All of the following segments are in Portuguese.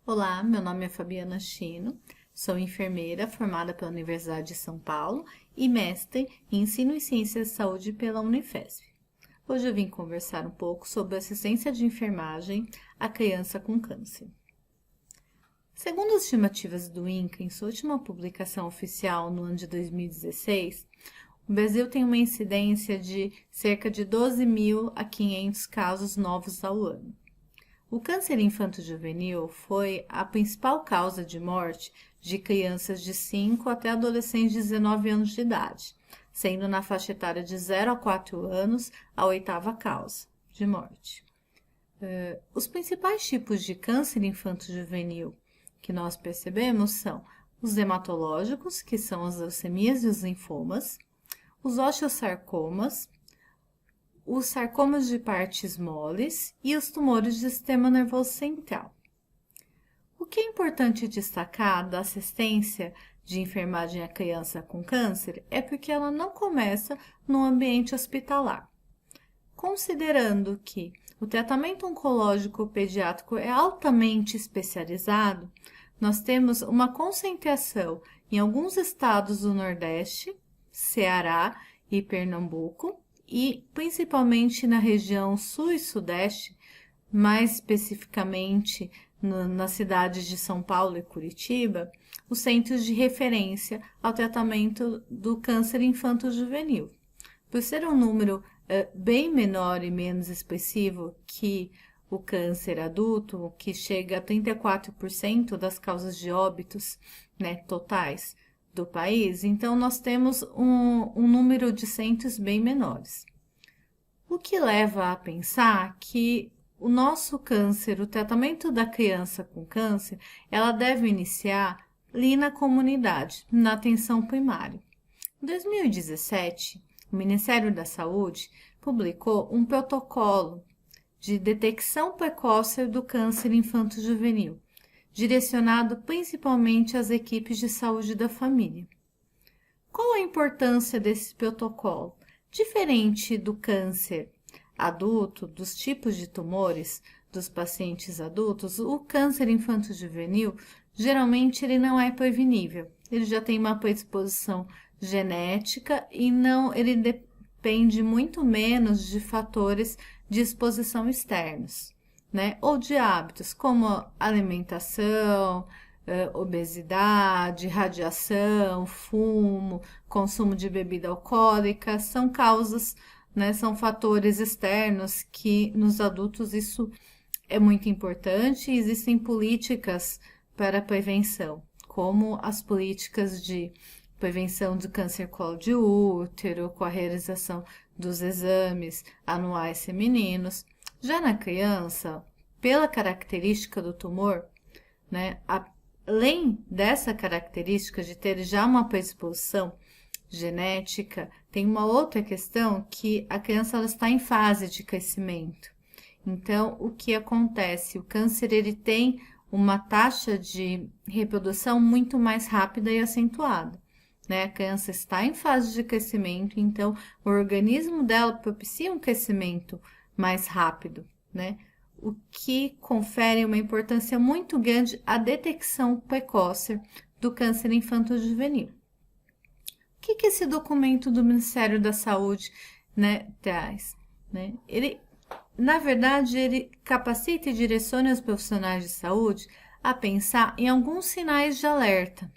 Olá, meu nome é Fabiana Chino, sou enfermeira formada pela Universidade de São Paulo e mestre em Ensino e Ciências de Saúde pela Unifesp. Hoje eu vim conversar um pouco sobre assistência de enfermagem à criança com câncer. Segundo as estimativas do INCA, em sua última publicação oficial no ano de 2016, o Brasil tem uma incidência de cerca de 12.000 a 500 casos novos ao ano. O câncer infanto-juvenil foi a principal causa de morte de crianças de 5 até adolescentes de 19 anos de idade, sendo na faixa etária de 0 a 4 anos a oitava causa de morte. Os principais tipos de câncer infanto-juvenil que nós percebemos são os hematológicos, que são as leucemias e os linfomas, os osteosarcomas, os sarcomas de partes moles e os tumores do sistema nervoso central. O que é importante destacar da assistência de enfermagem à criança com câncer é porque ela não começa no ambiente hospitalar. Considerando que o tratamento oncológico pediátrico é altamente especializado, nós temos uma concentração em alguns estados do Nordeste, Ceará e Pernambuco, e principalmente na região sul e sudeste, mais especificamente nas cidades de São Paulo e Curitiba, os centros de referência ao tratamento do câncer infanto-juvenil. Por ser um número bem menor e menos expressivo que o câncer adulto, que chega a 34% das causas de óbitos, totais do país, então nós temos um número de centros bem menores. O que leva a pensar que o nosso câncer, o tratamento da criança com câncer, ela deve iniciar ali na comunidade, na atenção primária. Em 2017, o Ministério da Saúde publicou um protocolo de detecção precoce do câncer infanto-juvenil, direcionado principalmente às equipes de saúde da família. Qual a importância desse protocolo? Diferente do câncer adulto, dos tipos de tumores dos pacientes adultos, o câncer infanto-juvenil, geralmente ele não é prevenível. Ele já tem uma predisposição genética e ele depende muito menos de fatores de exposição externos, ou de hábitos como alimentação, obesidade, radiação, fumo, consumo de bebida alcoólica, são causas, são fatores externos que nos adultos isso é muito importante e existem políticas para a prevenção, como as políticas de prevenção do câncer colo de útero, com a realização dos exames anuais femininos. Já na criança, pela característica do tumor, além dessa característica de ter já uma predisposição genética, tem uma outra questão que a criança ela está em fase de crescimento. Então, o que acontece? O câncer ele tem uma taxa de reprodução muito mais rápida e acentuada. A criança está em fase de crescimento, então o organismo dela propicia um crescimento mais rápido, o que confere uma importância muito grande à detecção precoce do câncer infanto-juvenil. O que esse documento do Ministério da Saúde traz? Ele, na verdade, ele capacita e direciona os profissionais de saúde a pensar em alguns sinais de alerta,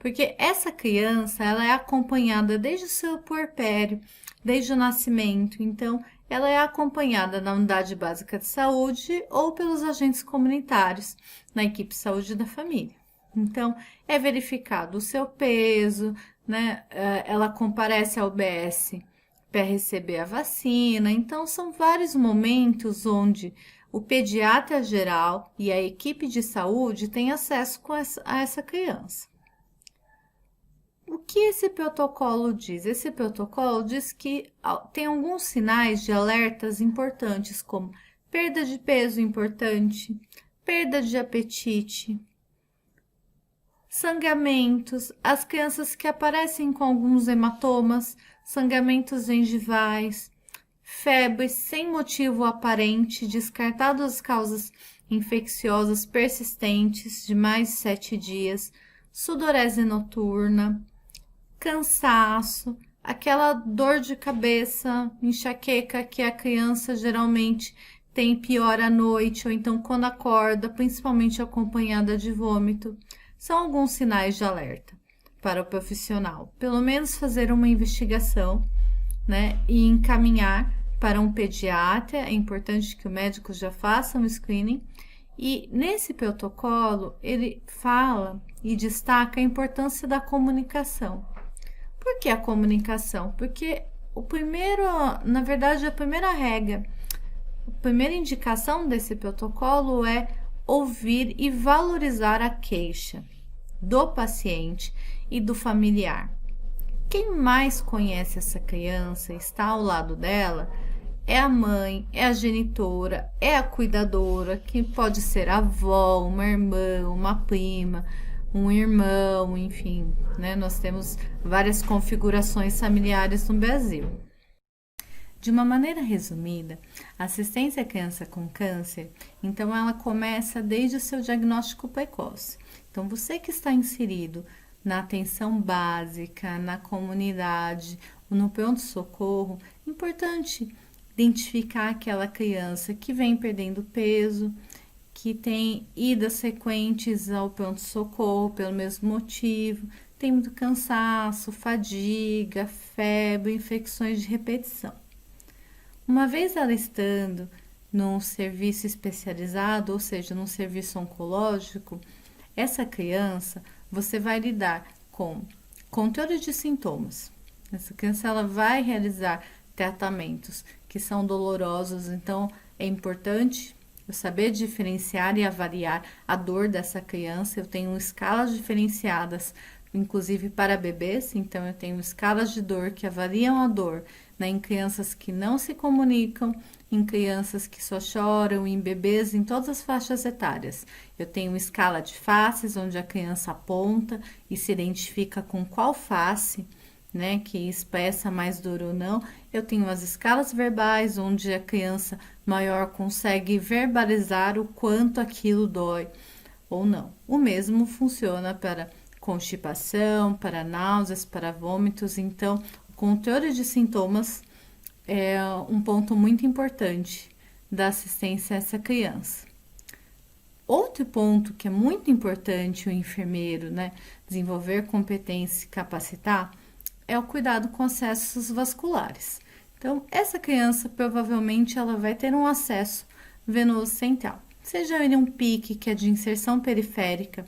porque essa criança ela é acompanhada desde o seu puerpério, desde o nascimento, então ela é acompanhada na unidade básica de saúde ou pelos agentes comunitários na equipe de saúde da família. Então, é verificado o seu peso, ela comparece ao UBS para receber a vacina. Então, são vários momentos onde o pediatra geral e a equipe de saúde têm acesso a essa criança. O que esse protocolo diz? Esse protocolo diz que tem alguns sinais de alertas importantes, como perda de peso importante, perda de apetite, sangramentos, as crianças que aparecem com alguns hematomas, sangramentos gengivais, febre sem motivo aparente, descartado as causas infecciosas persistentes de mais de 7 dias, sudorese noturna, cansaço, aquela dor de cabeça, enxaqueca que a criança geralmente tem pior à noite ou então quando acorda, principalmente acompanhada de vômito, são alguns sinais de alerta para o profissional. Pelo menos fazer uma investigação, né, e encaminhar para um pediatra. É importante que o médico já faça um screening. E nesse protocolo, ele fala e destaca a importância da comunicação. Por que a comunicação? Porque na verdade, a primeira regra, a primeira indicação desse protocolo é ouvir e valorizar a queixa do paciente e do familiar. Quem mais conhece essa criança, está ao lado dela, é a mãe, é a genitora, é a cuidadora, que pode ser a avó, uma irmã, uma prima, um irmão, enfim, né? Nós temos várias configurações familiares no Brasil. De uma maneira resumida, a assistência à criança com câncer, então ela começa desde o seu diagnóstico precoce. Então, você que está inserido na atenção básica, na comunidade, no pronto-socorro, importante identificar aquela criança que vem perdendo peso, que tem idas frequentes ao pronto-socorro pelo mesmo motivo, tem muito cansaço, fadiga, febre, infecções de repetição. Uma vez ela estando num serviço especializado, ou seja, num serviço oncológico, essa criança, você vai lidar com controle de sintomas. Essa criança ela vai realizar tratamentos que são dolorosos, então é importante eu saber diferenciar e avaliar a dor dessa criança. Eu tenho escalas diferenciadas, inclusive para bebês, então eu tenho escalas de dor que avaliam a dor, né, em crianças que não se comunicam, em crianças que só choram, em bebês, em todas as faixas etárias. Eu tenho uma escala de faces, onde a criança aponta e se identifica com qual face, né, que expressa mais dor ou não. Eu tenho as escalas verbais, onde a criança maior consegue verbalizar o quanto aquilo dói ou não. O mesmo funciona para constipação, para náuseas, para vômitos. Então, o controle de sintomas é um ponto muito importante da assistência a essa criança. Outro ponto que é muito importante o enfermeiro, né, desenvolver competência e capacitar é o cuidado com acessos vasculares. Então, essa criança provavelmente ela vai ter um acesso venoso central, seja ele um PIC, que é de inserção periférica,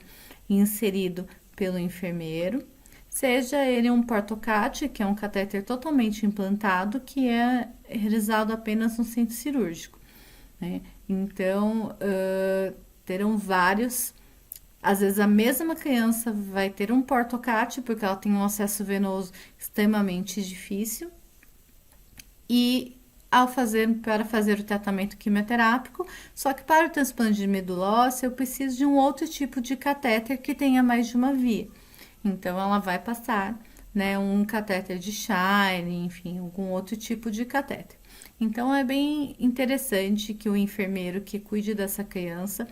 inserido pelo enfermeiro, seja ele um portocate, que é um catéter totalmente implantado, que é realizado apenas no centro cirúrgico, né? Então, terão vários. Às vezes a mesma criança vai ter um portocate, porque ela tem um acesso venoso extremamente difícil, e para fazer o tratamento quimioterápico, só que para o transplante de medula óssea eu preciso de um outro tipo de catéter que tenha mais de uma via. Então ela vai passar, né, um catéter de Shire, enfim, algum outro tipo de catéter. Então é bem interessante que o enfermeiro que cuide dessa criança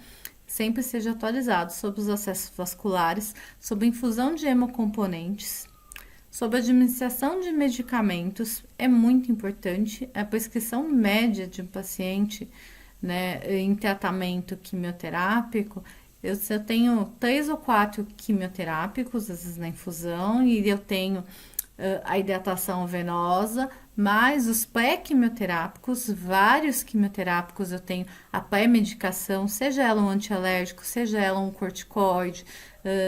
sempre seja atualizado sobre os acessos vasculares, sobre a infusão de hemocomponentes, sobre a administração de medicamentos. É muito importante a prescrição média de um paciente, né, em tratamento quimioterápico. Eu tenho 3 ou 4 quimioterápicos, às vezes na infusão, e eu tenho a hidratação venosa, mais os pré-quimioterápicos, vários quimioterápicos. Eu tenho a pré-medicação, seja ela um antialérgico, seja ela um corticoide,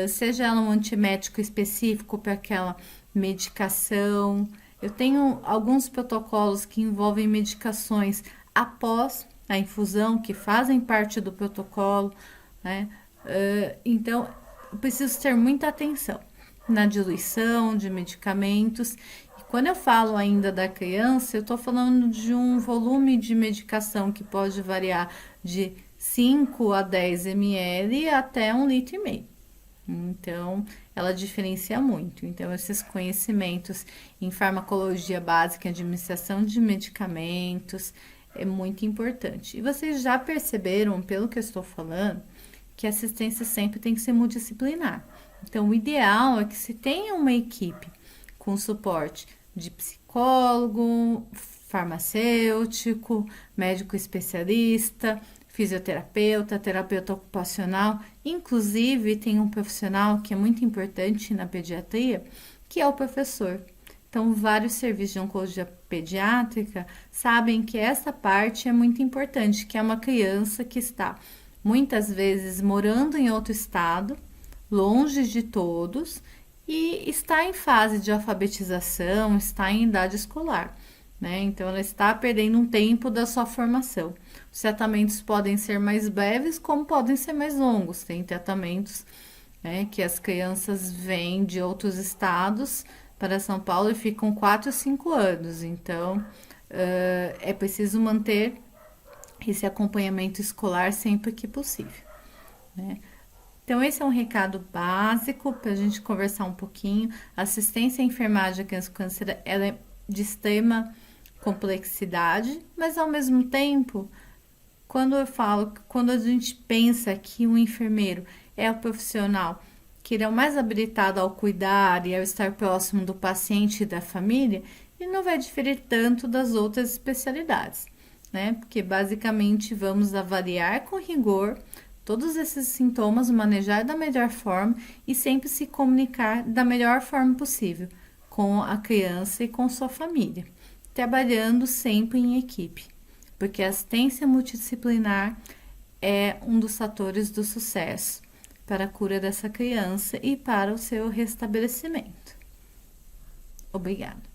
seja ela um antiemético específico para aquela medicação. Eu tenho alguns protocolos que envolvem medicações após a infusão, que fazem parte do protocolo, né? Então, eu preciso ter muita atenção na diluição de medicamentos. E quando eu falo ainda da criança, eu estou falando de um volume de medicação que pode variar de 5 a 10 ml até 1,5 litro. Então, ela diferencia muito. Então, esses conhecimentos em farmacologia básica, administração de medicamentos, é muito importante. E vocês já perceberam, pelo que eu estou falando, que a assistência sempre tem que ser multidisciplinar. Então, o ideal é que se tenha uma equipe com suporte de psicólogo, farmacêutico, médico especialista, fisioterapeuta, terapeuta ocupacional. Inclusive, tem um profissional que é muito importante na pediatria, que é o professor. Então, vários serviços de oncologia pediátrica sabem que essa parte é muito importante, que é uma criança que está muitas vezes morando em outro estado, longe de todos, e está em fase de alfabetização, está em idade escolar, né? Então, ela está perdendo um tempo da sua formação. Os tratamentos podem ser mais breves, como podem ser mais longos. Tem tratamentos, né, que as crianças vêm de outros estados para São Paulo e ficam 4 ou 5 anos. Então, é preciso manter esse acompanhamento escolar sempre que possível, né? Então, esse é um recado básico para a gente conversar um pouquinho. A assistência à enfermagem à criança com câncer, ela é de extrema complexidade, mas ao mesmo tempo, quando a gente pensa que o enfermeiro é o profissional que ele é o mais habilitado ao cuidar e ao estar próximo do paciente e da família, ele não vai diferir tanto das outras especialidades, né? Porque basicamente vamos avaliar com rigor todos esses sintomas, manejar da melhor forma e sempre se comunicar da melhor forma possível com a criança e com sua família, trabalhando sempre em equipe, porque a assistência multidisciplinar é um dos fatores do sucesso para a cura dessa criança e para o seu restabelecimento. Obrigada.